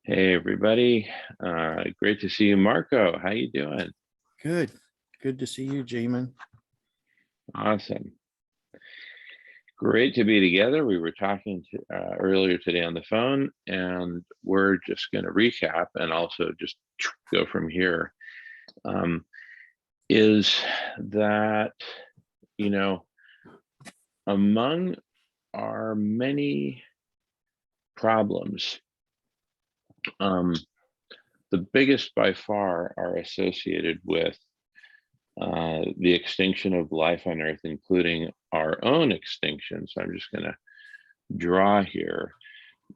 Hey everybody, great to see you, Marco. How you doing? Good. Good to see you, Jamin. Awesome. Great to be together. We were talking earlier today on the phone, and we're just going to recap and also just go from here. Is that, you know, among our many problems, the biggest by far are associated with the extinction of life on Earth, including our own extinction. So I'm just going to draw here,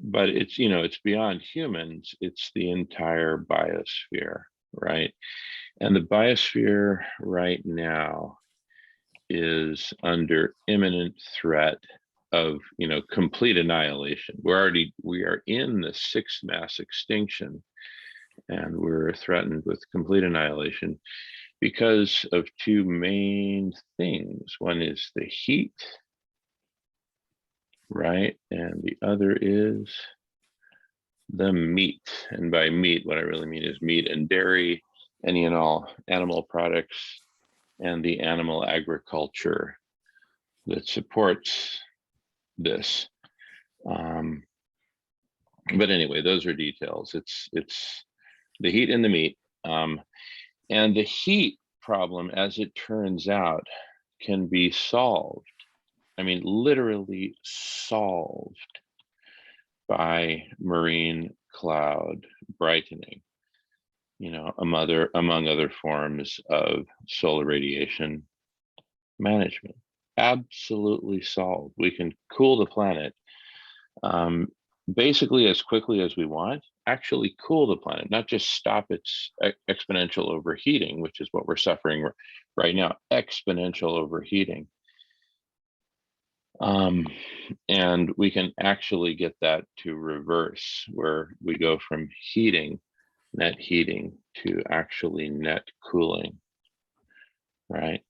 but it's, it's beyond humans. It's the entire biosphere, right? And the biosphere right now is under imminent threat of, complete annihilation. We are in the sixth mass extinction, and we're threatened with complete annihilation because of two main things. One is the heat, right? And the other is the meat. And by meat, what I really mean is meat and dairy, any and all animal products, and the animal agriculture that supports this. But anyway, those are details. It's the heat and the meat. And the heat problem, as it turns out, can be solved. I mean, literally solved by marine cloud brightening, among other forms of solar radiation management. Absolutely solved. We can cool the planet basically as quickly as we want, actually cool the planet, not just stop its exponential overheating, which is what we're suffering right now, exponential overheating. And we can actually get that to reverse, where we go from net heating to actually net cooling, right?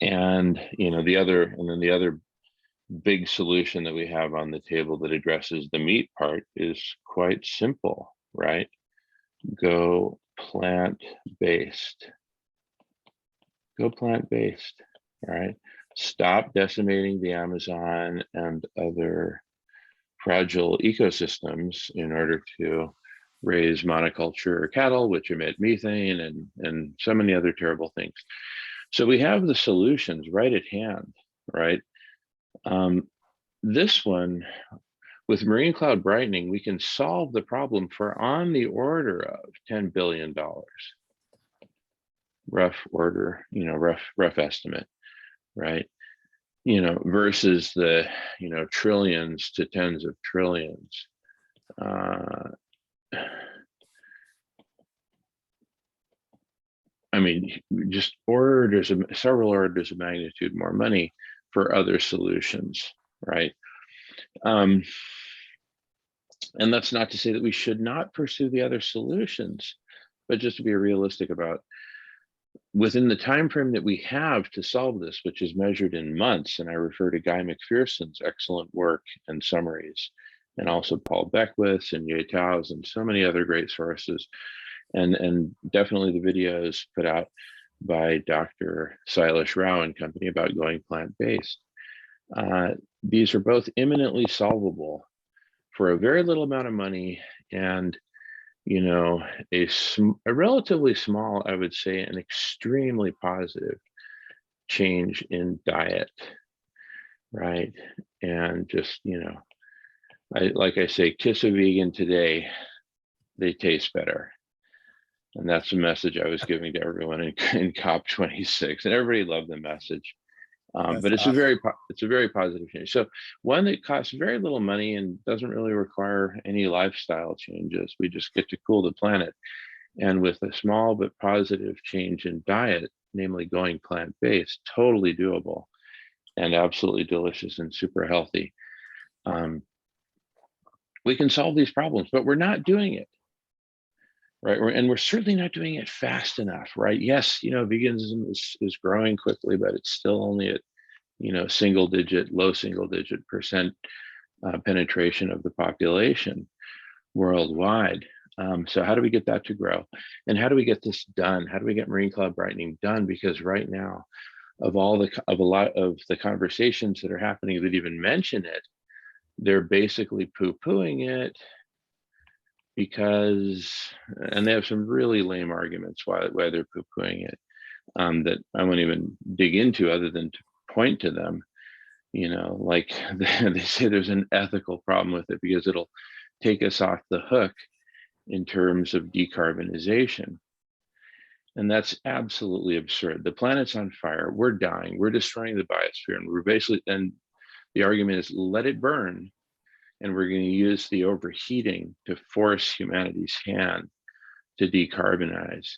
And the other big solution that we have on the table that addresses the meat part is quite simple, right? Go plant-based. Go plant-based, right? Stop decimating the Amazon and other fragile ecosystems in order to raise monoculture cattle, which emit methane and so many other terrible things. So we have the solutions right at hand, right? This one, with marine cloud brightening, we can solve the problem for on the order of $10 billion. Rough order, rough estimate, right? Versus the, trillions to tens of trillions. I mean, just several orders of magnitude more money for other solutions, right? And that's not to say that we should not pursue the other solutions, but just to be realistic about within the time frame that we have to solve this, which is measured in months. And I refer to Guy McPherson's excellent work and summaries, and also Paul Beckwith's and Ye Tao's and so many other great sources. And definitely the videos put out by Dr. Silas Rao and company about going plant-based. These are both imminently solvable for a very little amount of money, and a relatively small, I would say, an extremely positive change in diet, right? And just, like I say, kiss a vegan today, they taste better. And that's the message I was giving to everyone in COP26, and everybody loved the message. But it's awesome. It's a very positive change. So one that costs very little money and doesn't really require any lifestyle changes. We just get to cool the planet, and with a small but positive change in diet, namely going plant-based, totally doable and absolutely delicious and super healthy. We can solve these problems, but we're not doing it. Right, and we're certainly not doing it fast enough, right? Yes, veganism is growing quickly, but it's still only at, low single digit percent penetration of the population worldwide. So how do we get that to grow? And how do we get this done? How do we get marine cloud brightening done? Because right now, of a lot of the conversations that are happening that even mention it, they're basically poo-pooing it because, and they have some really lame arguments why they're poo-pooing it, that I won't even dig into other than to point to them. Like they say there's an ethical problem with it because it'll take us off the hook in terms of decarbonization. And that's absolutely absurd. The planet's on fire. We're dying. We're destroying the biosphere. And we're basically, and the argument is let it burn. And we're going to use the overheating to force humanity's hand to decarbonize.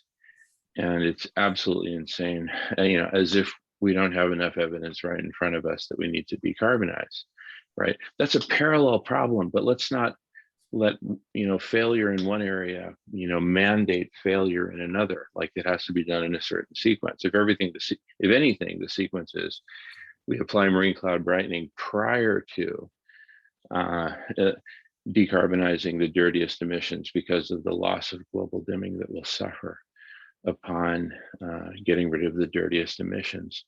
And it's absolutely insane, as if we don't have enough evidence right in front of us that we need to decarbonize, right? That's a parallel problem, but let's not let failure in one area mandate failure in another. Like it has to be done in a certain sequence. If anything, the sequence is we apply marine cloud brightening prior to decarbonizing the dirtiest emissions because of the loss of global dimming that will suffer upon getting rid of the dirtiest emissions.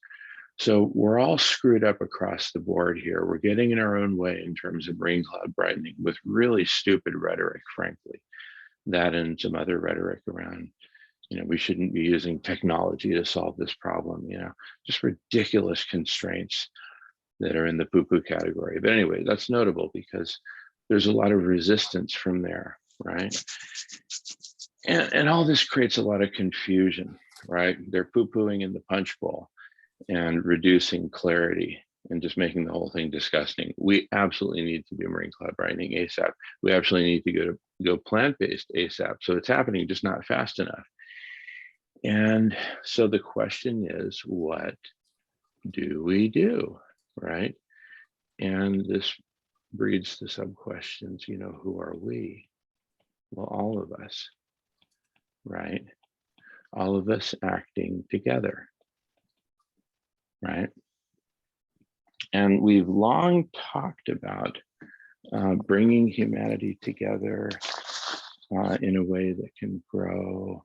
So we're all screwed up across the board here. We're getting in our own way in terms of marine cloud brightening with really stupid rhetoric, frankly, that and some other rhetoric around, we shouldn't be using technology to solve this problem, just ridiculous constraints that are in the poo-poo category. But anyway, that's notable because there's a lot of resistance from there, right? And all this creates a lot of confusion, right? They're poo-pooing in the punch bowl and reducing clarity and just making the whole thing disgusting. We absolutely need to do marine cloud brightening ASAP. We absolutely need to go plant-based ASAP. So it's happening, just not fast enough. And so the question is, what do we do, right? And this breeds the sub-questions, who are we? Well, all of us, right? All of us acting together, right? And we've long talked about bringing humanity together in a way that can grow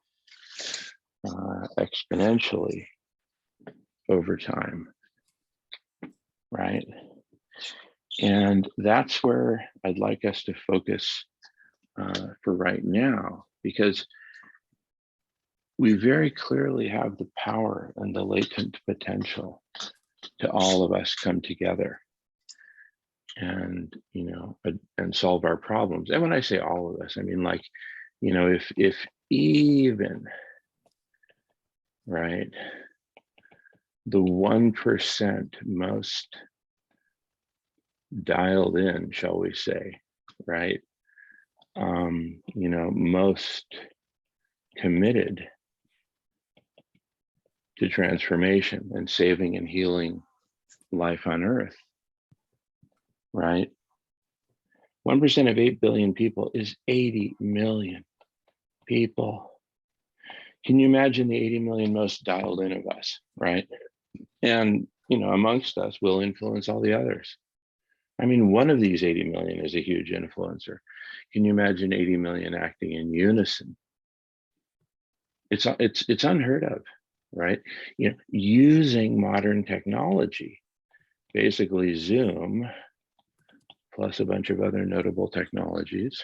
exponentially over time, right? And that's where I'd like us to focus for right now, because we very clearly have the power and the latent potential to all of us come together and, and solve our problems. And when I say all of us, I mean, like, if even, right, the 1% most dialed in, shall we say, right, most committed to transformation and saving and healing life on Earth, right? 1% of 8 billion people is 80 million people. Can you imagine the 80 million most dialed in of us, right? And, amongst us will influence all the others. I mean, one of these 80 million is a huge influencer. Can you imagine 80 million acting in unison? It's unheard of, right? Using modern technology, basically Zoom, plus a bunch of other notable technologies,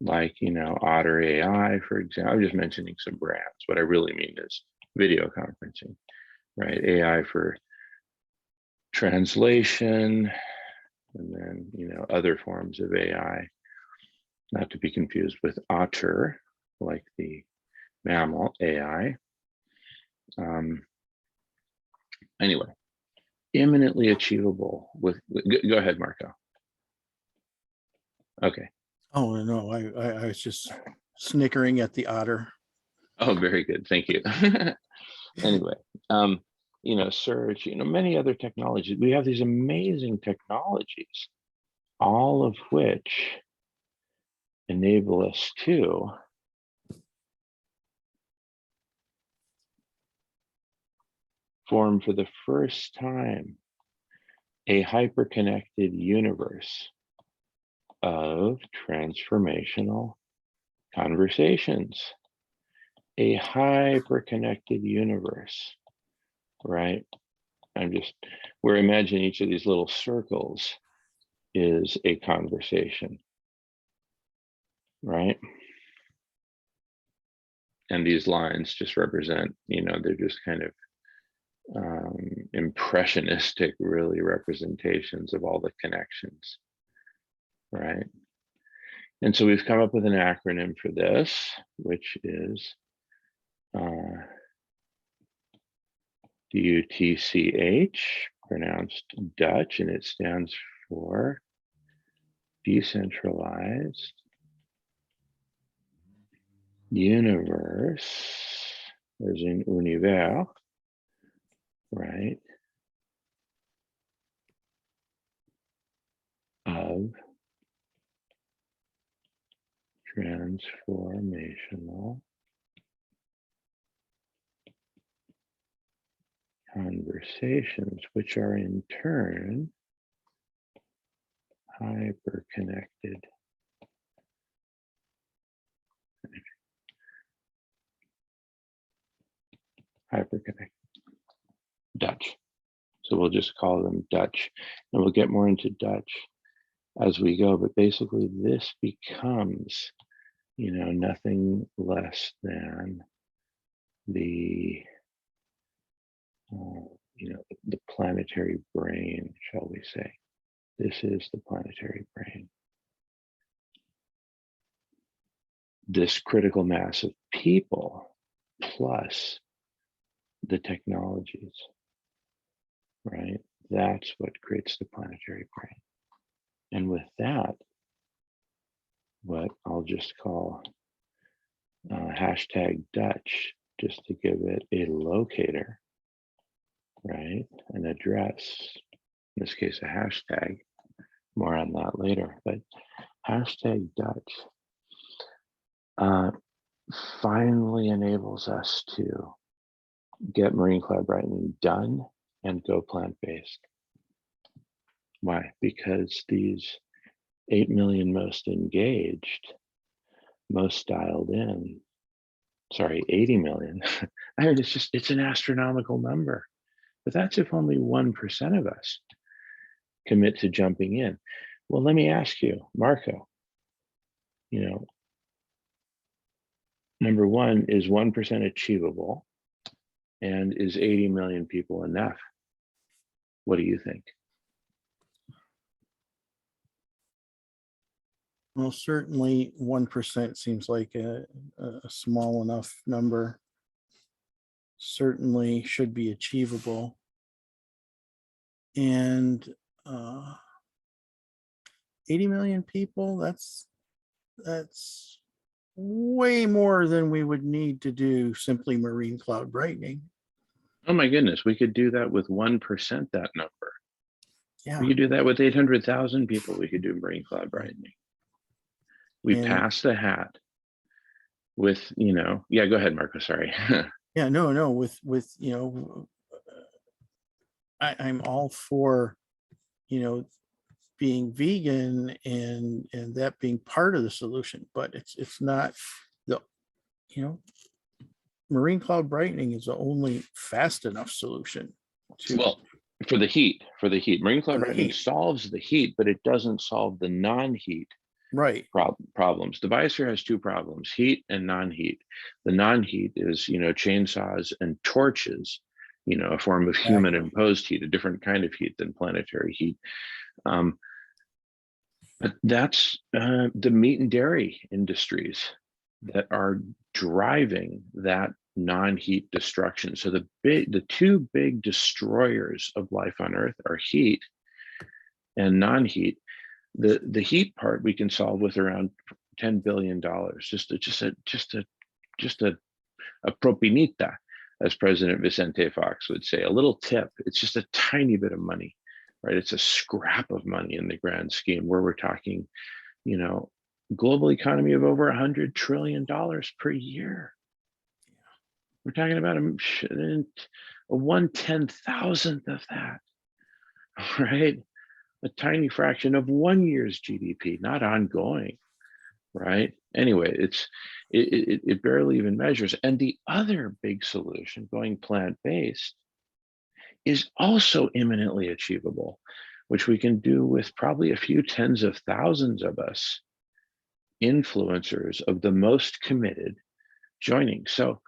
like, Otter AI, for example. I'm just mentioning some brands. What I really mean is video conferencing, right? AI for translation, and then, other forms of AI, not to be confused with Otter, like the mammal AI. Anyway, imminently achievable with, go ahead, Marco. Okay. Oh, no, I was just snickering at the otter. Oh, very good. Thank you. Anyway, search, many other technologies. We have these amazing technologies, all of which enable us to form for the first time a hyperconnected universe of transformational conversations. A hyperconnected universe, right? We're imagining each of these little circles is a conversation, right? And these lines just represent, they're just kind of impressionistic, really, representations of all the connections, right? And so we've come up with an acronym for this, which is DUTCH, pronounced Dutch, and it stands for Decentralized Universe, as in univers, right, of transformational conversations, which are in turn hyperconnected. Hyperconnected Dutch. So we'll just call them Dutch, and we'll get more into Dutch as we go. But basically, this becomes, nothing less than the, the planetary brain, shall we say. This is the planetary brain. This critical mass of people plus the technologies, right? That's what creates the planetary brain. And with that, what I'll just call hashtag Dutch, just to give it a locator, right? An address, in this case, a hashtag, more on that later, but hashtag Dutch finally enables us to get marine cloud brightening done and go plant-based. Why? Because these 8 million most engaged, most dialed in, 80 million. I mean, it's an astronomical number, but that's if only 1% of us commit to jumping in. Well, let me ask you, Marco, number one, is 1% achievable? And is 80 million people enough? What do you think? Well, certainly 1% seems like a small enough number. Certainly should be achievable. And 80 million people, that's way more than we would need to do simply marine cloud brightening. Oh my goodness, we could do that with 1%, that number. Yeah. We could do that with 800,000 people. We could do marine cloud brightening. We pass the hat with, yeah, go ahead, Marco, sorry. Yeah, no, with I'm all for, being vegan and that being part of the solution, but it's not the, marine cloud brightening is the only fast enough solution to. Well, for the heat, marine cloud brightening solves the heat, but it doesn't solve the non-heat problems. The biosphere has two problems: heat and non-heat. The non-heat is, chainsaws and torches, a form of human imposed heat, a different kind of heat than planetary heat. But that's the meat and dairy industries that are driving that non-heat destruction. So the two big destroyers of life on Earth are heat and non-heat. The heat part we can solve with around $10 billion, just a propinita, as President Vicente Fox would say, a little tip. It's just a tiny bit of money, right? It's a scrap of money in the grand scheme, where we're talking, global economy of over $100 trillion per year. We're talking about a 1/10,000th of that. right? A tiny fraction of 1 year's GDP, not ongoing, right? Anyway, it barely even measures. And the other big solution, going plant-based, is also imminently achievable, which we can do with probably a few tens of thousands of us influencers of the most committed joining. So,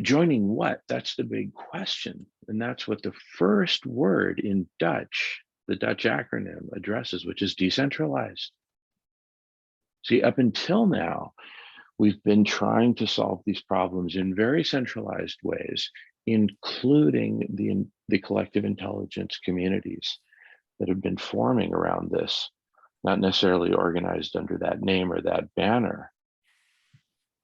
joining what? That's the big question. And that's what the first word in Dutch, the Dutch acronym addresses, which is decentralized. See, up until now, we've been trying to solve these problems in very centralized ways, including the collective intelligence communities that have been forming around this, not necessarily organized under that name or that banner,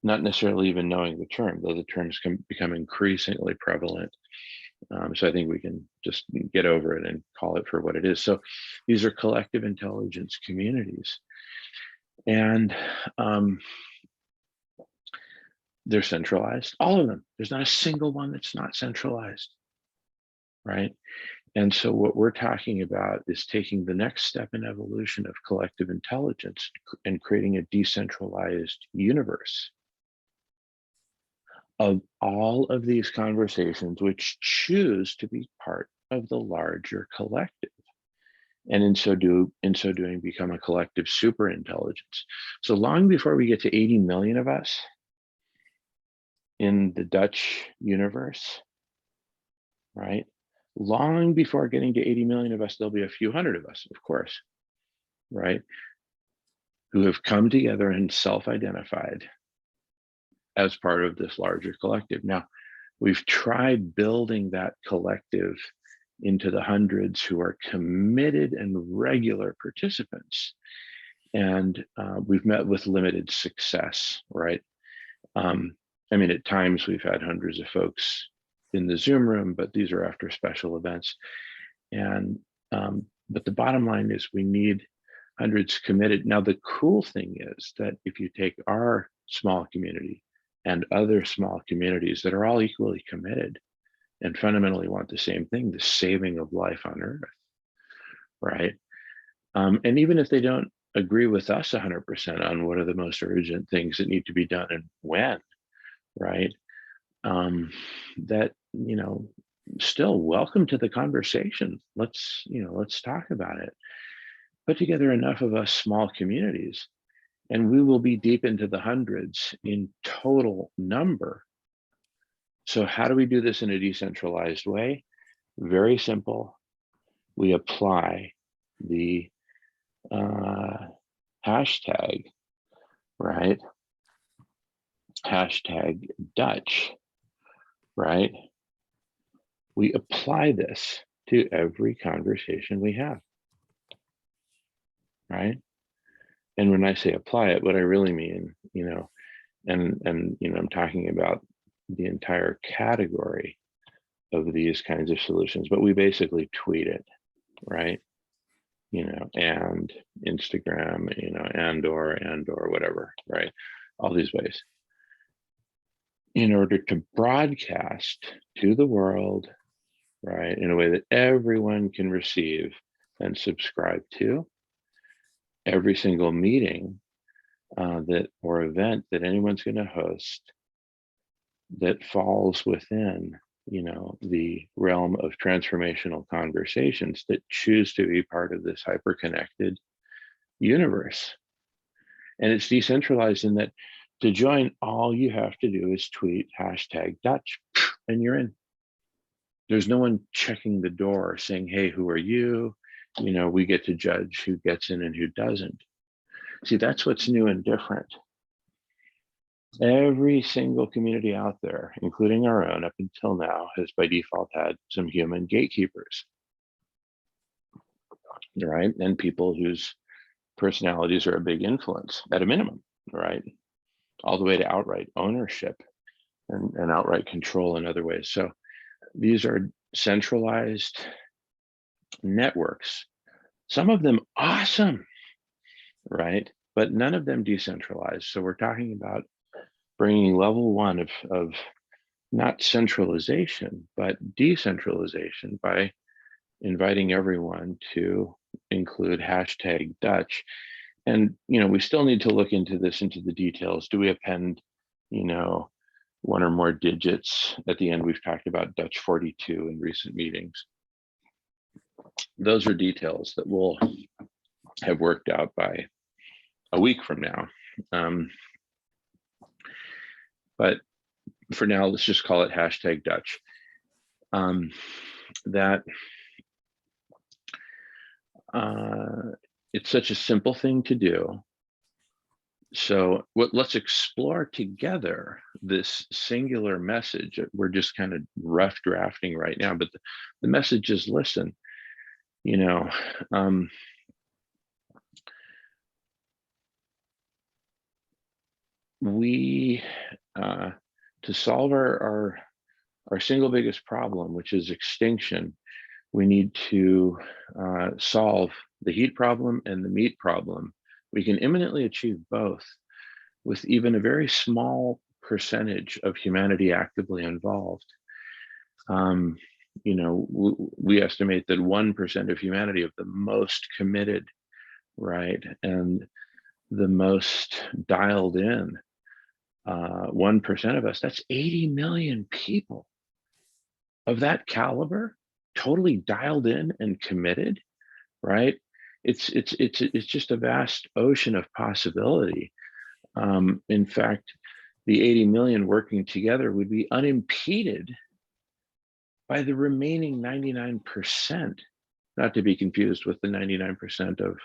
not necessarily even knowing the term, though the terms can become increasingly prevalent. So I think we can just get over it and call it for what it is. So these are collective intelligence communities. And they're centralized, all of them. There's not a single one that's not centralized, right? And so what we're talking about is taking the next step in evolution of collective intelligence and creating a decentralized universe of all of these conversations which choose to be part of the larger collective. And in so doing, become a collective super intelligence. So long before we get to 80 million of us in the Dutch universe, right? Long before getting to 80 million of us, there'll be a few hundred of us, of course, right? Who have come together and self-identified as part of this larger collective. Now, we've tried building that collective into the hundreds who are committed and regular participants. And we've met with limited success, right? I mean, at times we've had hundreds of folks in the Zoom room, but these are after special events. And but the bottom line is we need hundreds committed. Now, the cool thing is that if you take our small community and other small communities that are all equally committed and fundamentally want the same thing, the saving of life on Earth, right? And even if they don't agree with us 100% on what are the most urgent things that need to be done and when, right? That, still welcome to the conversation. Let's talk about it. Put together enough of us small communities and we will be deep into the hundreds in total number. So how do we do this in a decentralized way? Very simple. We apply the hashtag, right? Hashtag Dutch, right? We apply this to every conversation we have, right? And when I say apply it, what I really mean, and I'm talking about the entire category of these kinds of solutions, but we basically tweet it, right? And Instagram, and or whatever, right? All these ways. In order to broadcast to the world, right, in a way that everyone can receive and subscribe to, every single meeting or event that anyone's going to host that falls within the realm of transformational conversations that choose to be part of this hyper-connected universe. And it's decentralized in that to join, all you have to do is tweet hashtag Dutch and you're in. There's no one checking the door saying, hey, who are you? We get to judge who gets in and who doesn't. See, that's what's new and different. Every single community out there, including our own up until now, has by default had some human gatekeepers, right? And people whose personalities are a big influence at a minimum, right? All the way to outright ownership and outright control in other ways. So these are centralized networks, some of them awesome, right? But none of them decentralized. So we're talking about bringing level one of not centralization, but decentralization by inviting everyone to include hashtag Dutch. And, you know, we still need to look into this, into the details. Do we append, you know, one or more digits at the end? We've talked about Dutch 42 in recent meetings. Those are details that we'll have worked out by a week from now. But for now, let's just call it hashtag Dutch. It's such a simple thing to do. So let's explore together this singular message. We're just kind of rough drafting right now, but the message is, listen, you know, we, to solve our single biggest problem, which is extinction, we need to solve the heat problem and the meat problem. We can imminently achieve both with even a very small percentage of humanity actively involved. You know, we estimate that 1% of humanity, of the most committed, right, and the most dialed in, 1% of us, that's 80 million people of that caliber, totally dialed in and committed, right? It's just a vast ocean of possibility. In fact, the 80 million working together would be unimpeded by the remaining 99%, not to be confused with the 99% of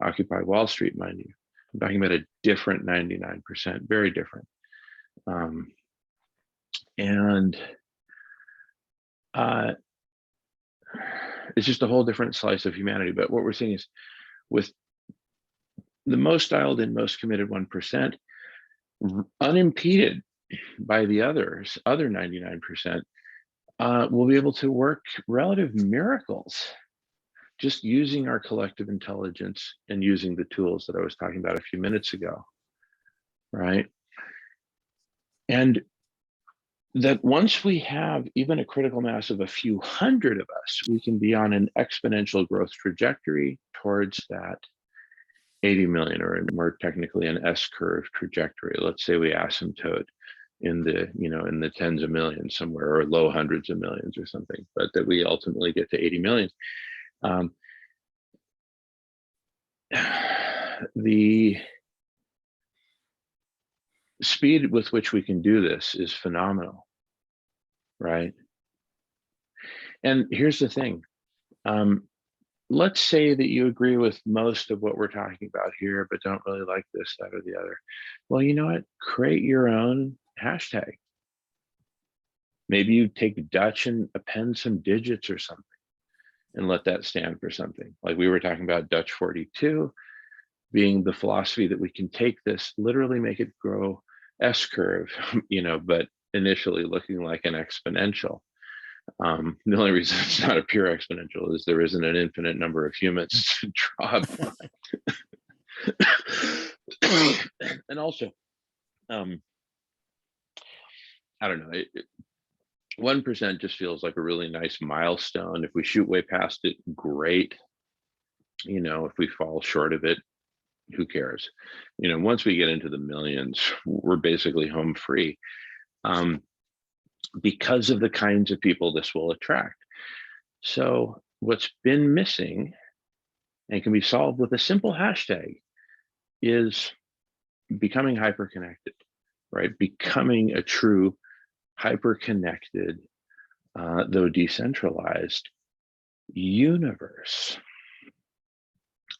Occupy Wall Street, mind you. I'm talking about a different 99%, very different. It's just a whole different slice of humanity. But what we're seeing is, with the most dialed in, most committed 1%, unimpeded by the other 99%, we'll be able to work relative miracles just using our collective intelligence and using the tools that I was talking about a few minutes ago, right? And that once we have even a critical mass of a few hundred of us, we can be on an exponential growth trajectory towards that 80 million, or more technically an S-curve trajectory. Let's say we asymptote in the, you know, in the tens of millions somewhere, or low hundreds of millions or something, but that we ultimately get to 80 million. The speed with which we can do this is phenomenal, right? And here's the thing. Let's say that you agree with most of what we're talking about here, but don't really like this, that, or the other. Well, you know what? Create your own hashtag. Maybe you take Dutch and append some digits or something and let that stand for something. Like we were talking about Dutch 42 being the philosophy that we can take this, literally make it grow S-curve, you know, but initially looking like an exponential. The only reason it's not a pure exponential is there isn't an infinite number of humans to draw upon. And also, I don't know, 1% just feels like a really nice milestone. If we shoot way past it, great. You know, if we fall short of it, who cares? You know, once we get into the millions, we're basically home free. Because of the kinds of people this will attract. So what's been missing and can be solved with a simple hashtag is becoming hyperconnected, right? Becoming a true hyperconnected, though decentralized universe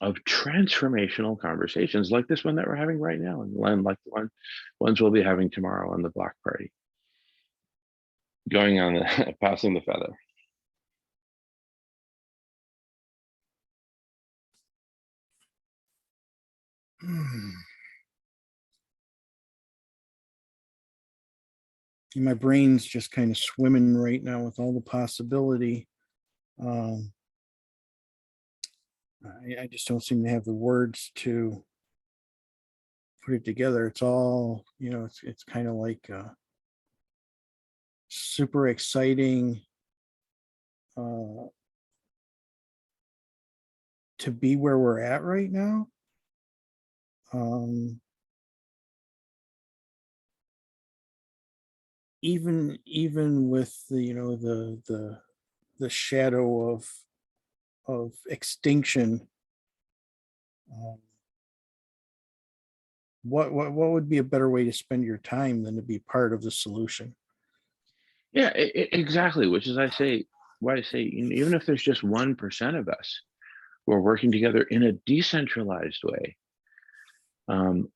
of transformational conversations like this one that we're having right now, and like the ones we'll be having tomorrow on the block party. Going on the passing the feather. My brain's just kind of swimming right now with all the possibility. I just don't seem to have the words to put it together. It's all, you know, it's kind of like super exciting, to be where we're at right now. Even with the, the shadow of extinction, um, what would be a better way to spend your time than to be part of the solution? Yeah, exactly. Which is why I say, even if there's just 1% of us who are working together in a decentralized way,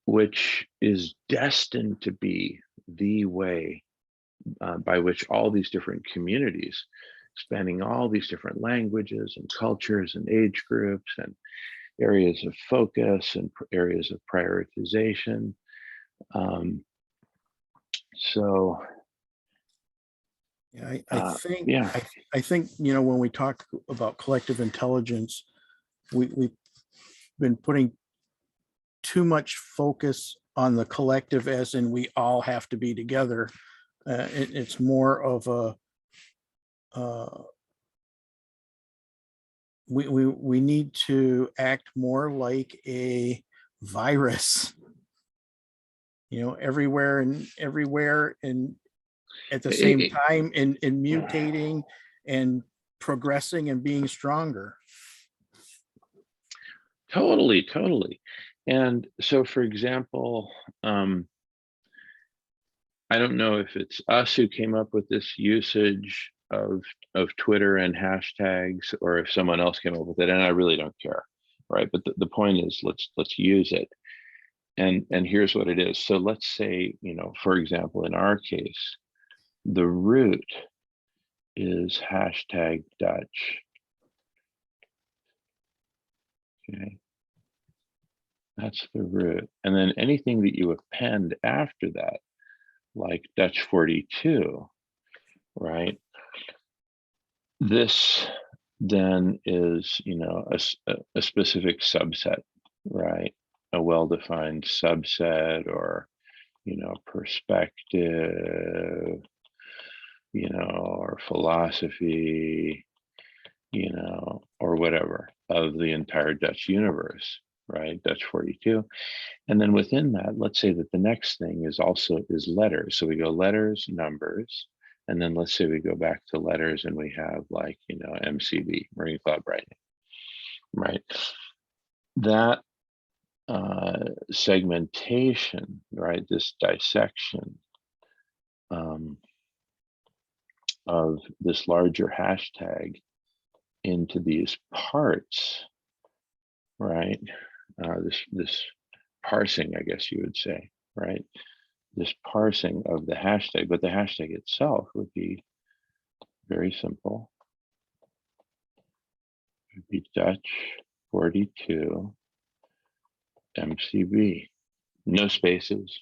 which is destined to be the way by which all these different communities, spanning all these different languages and cultures and age groups and areas of focus and areas of prioritization. Um, so, Yeah, I uh, think yeah, I think, when we talk about collective intelligence, we've been putting too much focus on the collective, as in we all have to be together. It's more of a, uh, we need to act more like a virus, everywhere and at the it, same it, time, and mutating and progressing and being stronger. totally, totally. And so, for example, I don't know if it's us who came up with this usage of Twitter and hashtags, or if someone else came up with it, and I really don't care, right? But the point is, let's use it. And here's what it is. So let's say, for example, in our case, the root is hashtag Dutch. Okay, that's the root. And then anything that you append after that, like Dutch 42, right? This then is, a specific subset, right? A well-defined subset, or, perspective, or philosophy, or whatever, of the entire Dutch universe, right? Dutch 42. And then within that, let's say that the next thing is letters. So we go letters, numbers, and then let's say we go back to letters and we have, like, MCB, Marine Cloud Brightening, right? That segmentation, right? This dissection um, of this larger hashtag into these parts, right? This parsing, I guess you would say, right? This parsing of the hashtag, but the hashtag itself would be very simple. It would be Dutch 42 MCB. No spaces,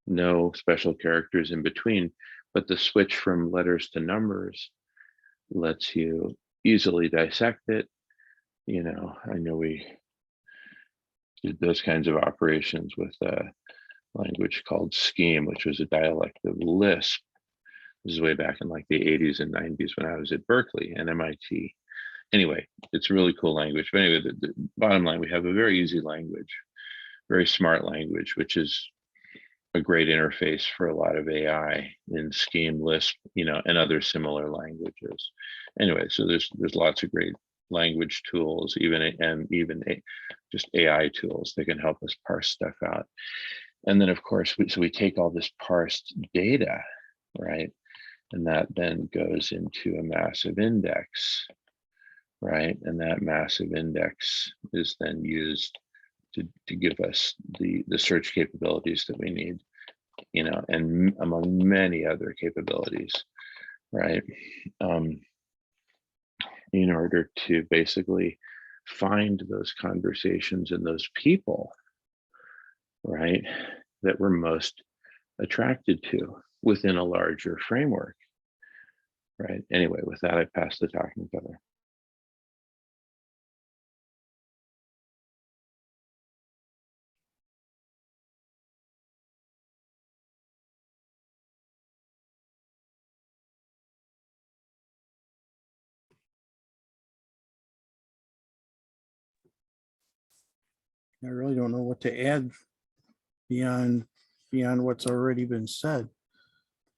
no special characters in between, but the switch from letters to numbers lets you easily dissect it. I know we did those kinds of operations with a language called Scheme, which was a dialect of Lisp. This is way back in like the 80s and 90s when I was at Berkeley and MIT. Anyway, it's a really cool language. But anyway, the bottom line, we have a very easy language, very smart language, which is a great interface for a lot of AI in Scheme, Lisp, and other similar languages. Anyway, so there's lots of great language tools, even just AI tools that can help us parse stuff out. And then, of course, we take all this parsed data, right? And that then goes into a massive index, right? And that massive index is then used to give us the search capabilities that we need, and among many other capabilities, right? Um, in order to basically find those conversations and those people, right, that we're most attracted to within a larger framework, right? Anyway, with that, I pass the talking feather. I really don't know what to add beyond what's already been said.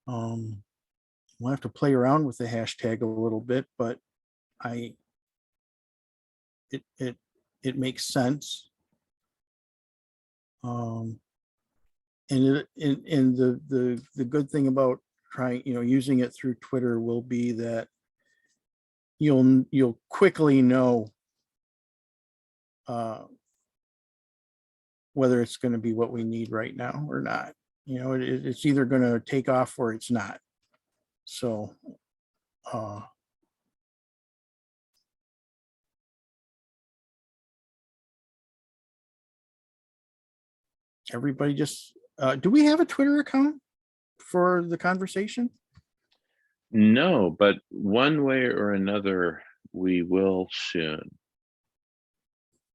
We'll have to play around with the hashtag a little bit, but I it makes sense. And the good thing about trying, using it through Twitter will be that you'll quickly know whether it's going to be what we need right now or not. It's either going to take off or it's not. So everybody just, do we have a Twitter account for the conversation? No, but one way or another, we will soon.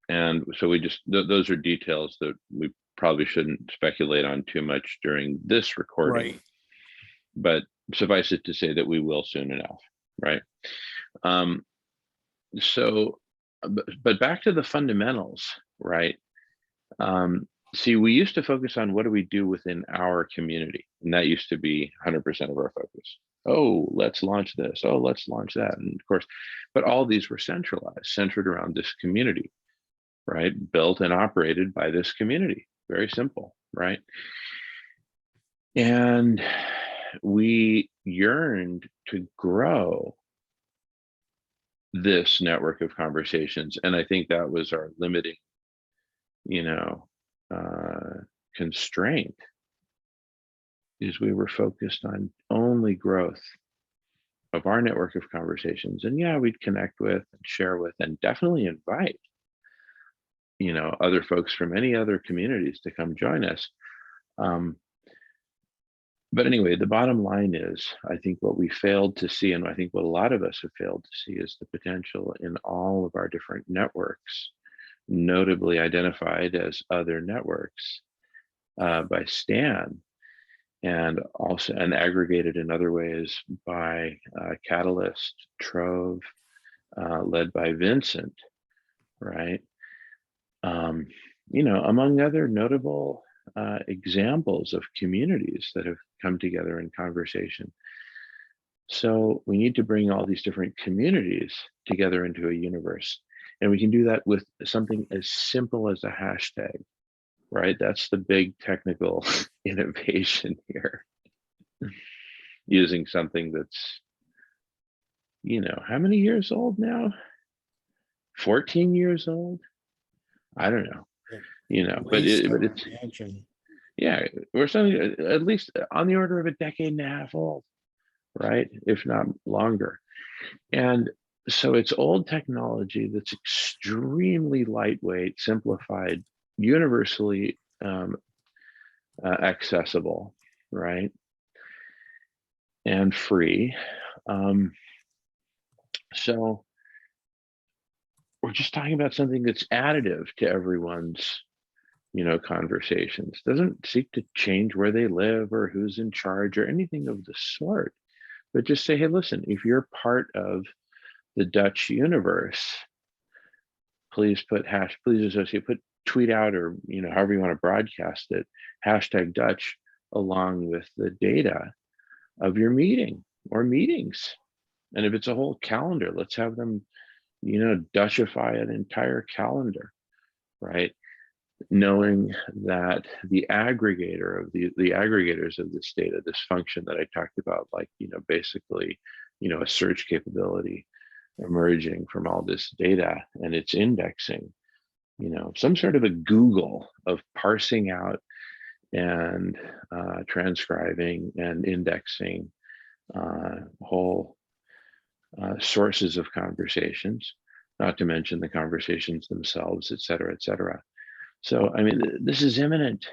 And so we just, those are details that we probably shouldn't speculate on too much during this recording. Right. But suffice it to say that we will soon enough, right? So, but back to the fundamentals, right? See, we used to focus on what do we do within our community, and that used to be 100% of our focus. Oh, let's launch this. Oh, let's launch that. And of course, but all these were centralized, centered around this community, right? Built and operated by this community. Very simple, right? And we yearned to grow this network of conversations. And I think that was our limiting, constraint, is we were focused on only growth of our network of conversations. And yeah, we'd connect with and share with and definitely invite, other folks from any other communities to come join us. But anyway, the bottom line is, I think what we failed to see, and I think what a lot of us have failed to see, is the potential in all of our different networks, notably identified as other networks by Stan, and also and aggregated in other ways by Catalyst, Trove, led by Vincent, right? Among other notable examples of communities that have come together in conversation. So we need to bring all these different communities together into a universe. And we can do that with something as simple as a hashtag, right? That's the big technical innovation here. Using something that's, how many years old now? 14 years old? I don't know, but it's, yeah, or something at least on the order of a decade and a half old, right? If not longer. And so it's old technology that's extremely lightweight, simplified, universally accessible, right? And free. So we're just talking about something that's additive to everyone's, conversations. Doesn't seek to change where they live or who's in charge or anything of the sort, but just say, hey, listen, if you're part of the Dutch universe, please tweet out, or however you want to broadcast it, hashtag Dutch along with the data of your meeting or meetings. And if it's a whole calendar, let's have them, Dutchify an entire calendar, right? Knowing that the aggregator of the aggregators of this data, this function that I talked about, like, basically, a search capability emerging from all this data and its indexing, some sort of a Google of parsing out and transcribing and indexing whole sources of conversations, not to mention the conversations themselves, et cetera, et cetera. So, I mean, this is imminent.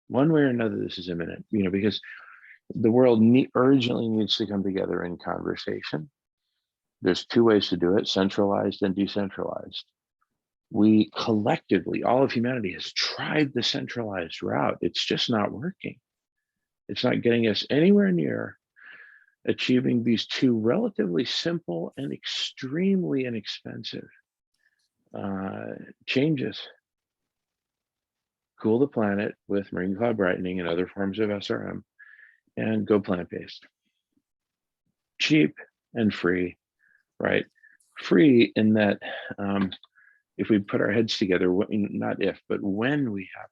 One way or another, this is imminent, because the world urgently needs to come together in conversation. There's two ways to do it: centralized and decentralized. We collectively, all of humanity has tried the centralized route. It's just not working. It's not getting us anywhere near achieving these two relatively simple and extremely inexpensive changes cool the planet with marine cloud brightening and other forms of SRM, and go plant-based. Cheap and free, right? Free in that if we put our heads together, not if, but when we have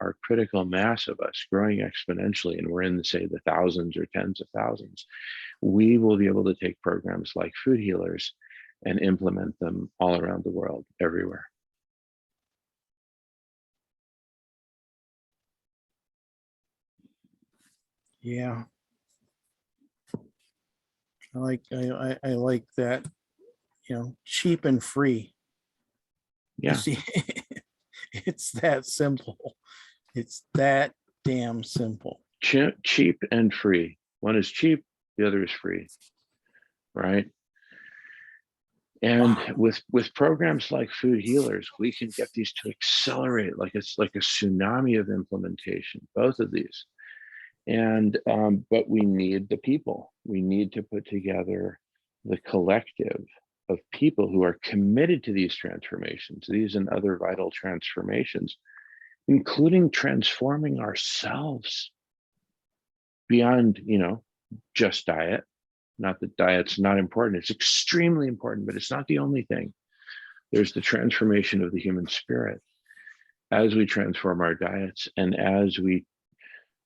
our critical mass of us growing exponentially, and we're in, say, the thousands or tens of thousands, we will be able to take programs like food healers and implement them all around the world, everywhere. Yeah. I like that, cheap and free. You Yeah, see, it's that simple. It's that damn simple. cheap and free. One is cheap, the other is free, right? And Wow. with programs like food healers, we can get these to accelerate, like it's like a tsunami of implementation, both of these. And but we need the people. We need to put together the collective of people who are committed to these transformations, these and other vital transformations, including transforming ourselves beyond, just diet. Not that diet's not important, it's extremely important, but it's not the only thing. There's the transformation of the human spirit as we transform our diets and as we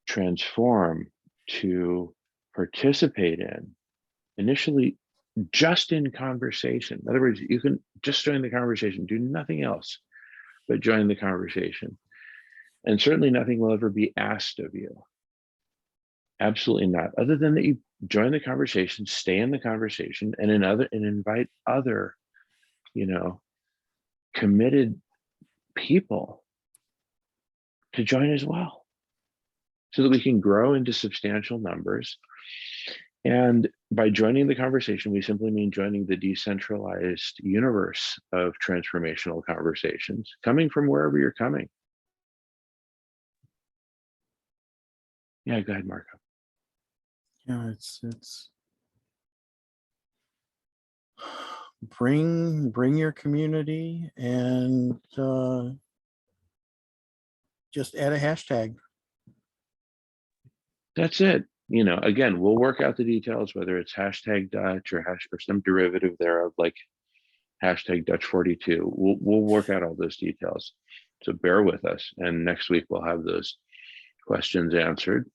transform to participate in, initially just in conversation. In other words, you can just join the conversation, do nothing else but join the conversation. And certainly nothing will ever be asked of you. Absolutely not. Other than that you join the conversation, stay in the conversation, and invite other, committed people to join as well, so that we can grow into substantial numbers. And by joining the conversation, we simply mean joining the decentralized universe of transformational conversations, coming from wherever you're coming. Yeah, go ahead, Marco. Yeah, it's bring your community and just add a hashtag. That's it. Again, we'll work out the details, whether it's hashtag Dutch or some derivative thereof, like hashtag Dutch42. We'll work out all those details. So bear with us. And next week we'll have those questions answered.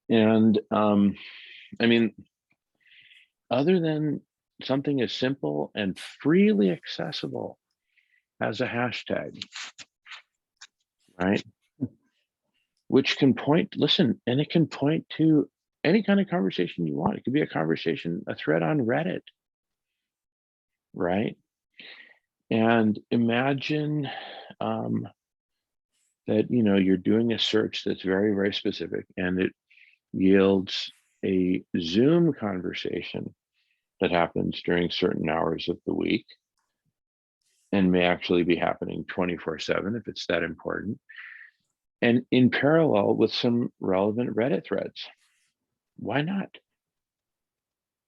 And other than something as simple and freely accessible as a hashtag, right? Which can and it can point to any kind of conversation you want. It could be a conversation, a thread on Reddit, right? And imagine that, you're doing a search that's very, very specific, and it yields a Zoom conversation that happens during certain hours of the week and may actually be happening 24/7 if it's that important. And in parallel with some relevant Reddit threads. Why not?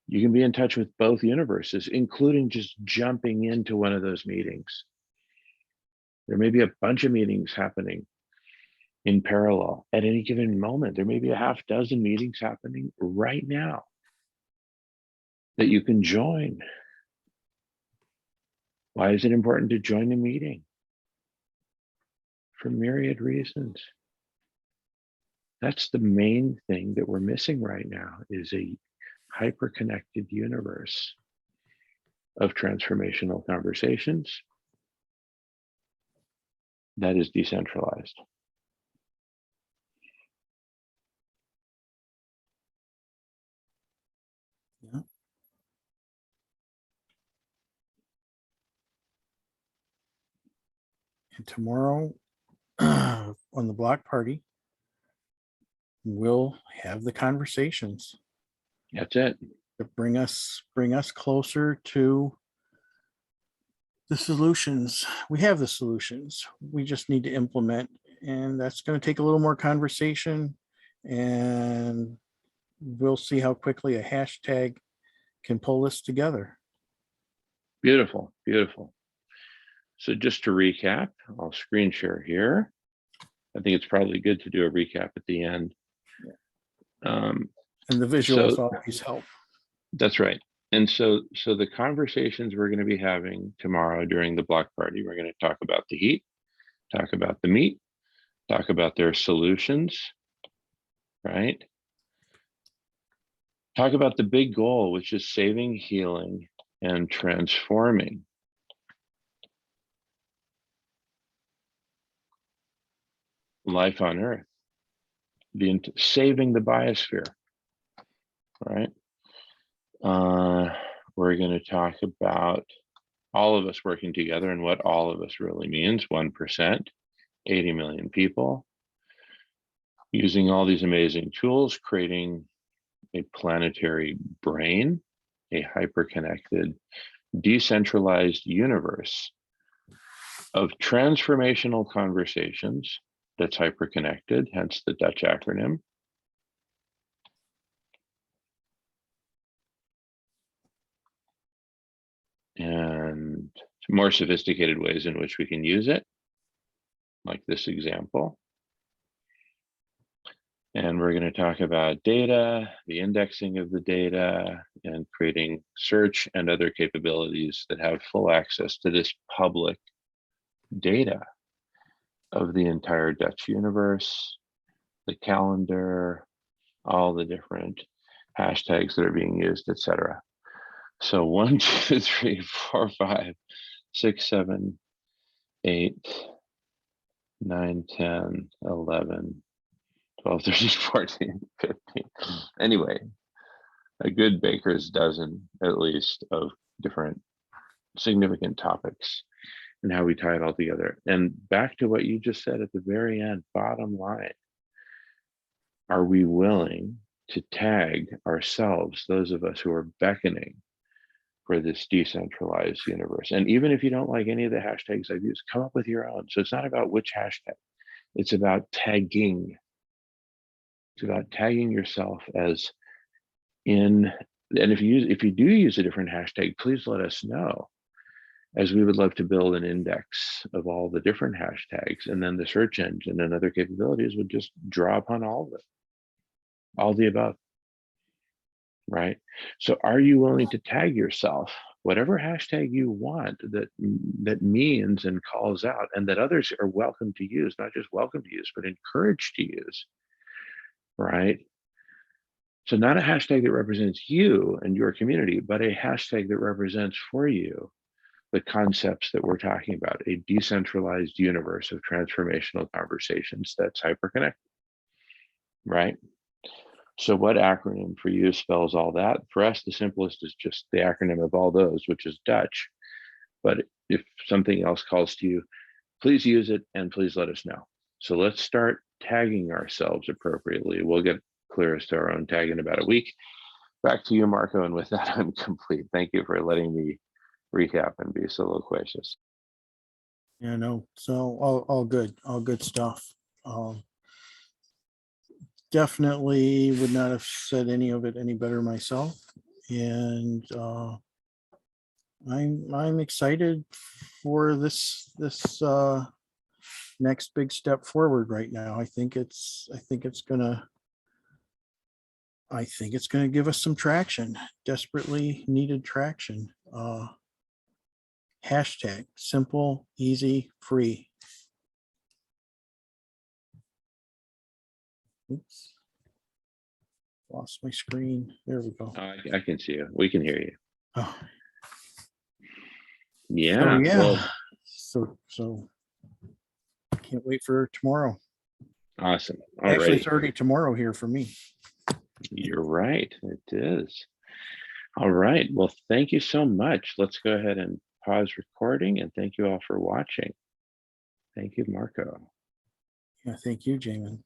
You can be in touch with both universes, including just jumping into one of those meetings. There may be a bunch of meetings happening in parallel at any given moment. There may be a half dozen meetings happening right now that you can join. Why is it important to join a meeting? For myriad reasons. That's the main thing that we're missing right now, is a hyper-connected universe of transformational conversations that is decentralized. Yeah. And tomorrow on the block party, we'll have the conversations That's it. that bring us closer to the solutions. We have the solutions. We just need to implement, and that's going to take a little more conversation, and we'll see how quickly a hashtag can pull this together. Beautiful, beautiful. So just to recap, I'll screen share here. I think it's probably good to do a recap at the end. And the visuals So always help. that's right. And so the conversations we're going to be having tomorrow during the block party, we're going to talk about the heat, talk about the meat, talk about their solutions, right? Talk about the big goal, which is saving, healing, and transforming. Life on Earth, saving the biosphere, right? We're going to talk about all of us working together and what all of us really means. 1%, 80 million people, using all these amazing tools, creating a planetary brain, a hyperconnected, decentralized universe of transformational conversations that's hyperconnected, hence the Dutch acronym. And more sophisticated ways in which we can use it, like this example. And we're going to talk about data, the indexing of the data, and creating search and other capabilities that have full access to this public data of the entire Dutch universe, the calendar, all the different hashtags that are being used, etc. So 1, 2, 3, 4, 5, 6, 7, 8, 9, 10, 11, 12, 13, 14, 15. Anyway, a good baker's dozen, at least, of different significant topics and how we tie it all together. And back to what you just said at the very end, bottom line, are we willing to tag ourselves, those of us who are beckoning for this decentralized universe? And even if you don't like any of the hashtags I've used, come up with your own. So it's not about which hashtag, it's about tagging. It's about tagging yourself as in, and if you do use a different hashtag, please let us know, as we would love to build an index of all the different hashtags, and then the search engine and other capabilities would just draw upon all of it, all the above, right? So are you willing to tag yourself, whatever hashtag you want, that means and calls out, and that others are welcome to use, not just welcome to use, but encouraged to use, right? So not a hashtag that represents you and your community, but a hashtag that represents for you the concepts that we're talking about, a decentralized universe of transformational conversations that's hyperconnected, right? So what acronym for you spells all that? For us, the simplest is just the acronym of all those, which is Dutch. But if something else calls to you, please use it and please let us know. So let's start tagging ourselves appropriately. We'll get clear as to our own tag in about a week. Back to you, Marco. And with that, I'm complete. Thank you for letting me recap and be so loquacious. Yeah, no, so all good stuff. Definitely would not have said any of it any better myself. And I'm excited for this next big step forward right now. I think it's gonna give us some traction, desperately needed traction. Hashtag simple, easy, free. Oops. Lost my screen. There we go. I can see you. We can hear you. Oh. Yeah. Well, Well, so can't wait for tomorrow. awesome. All Actually, right. it's already tomorrow here for me. You're right. It is. All right. Well, thank you so much. Let's go ahead and pause recording, and thank you all for watching. Thank you, Marco. Yeah, thank you, Jamin.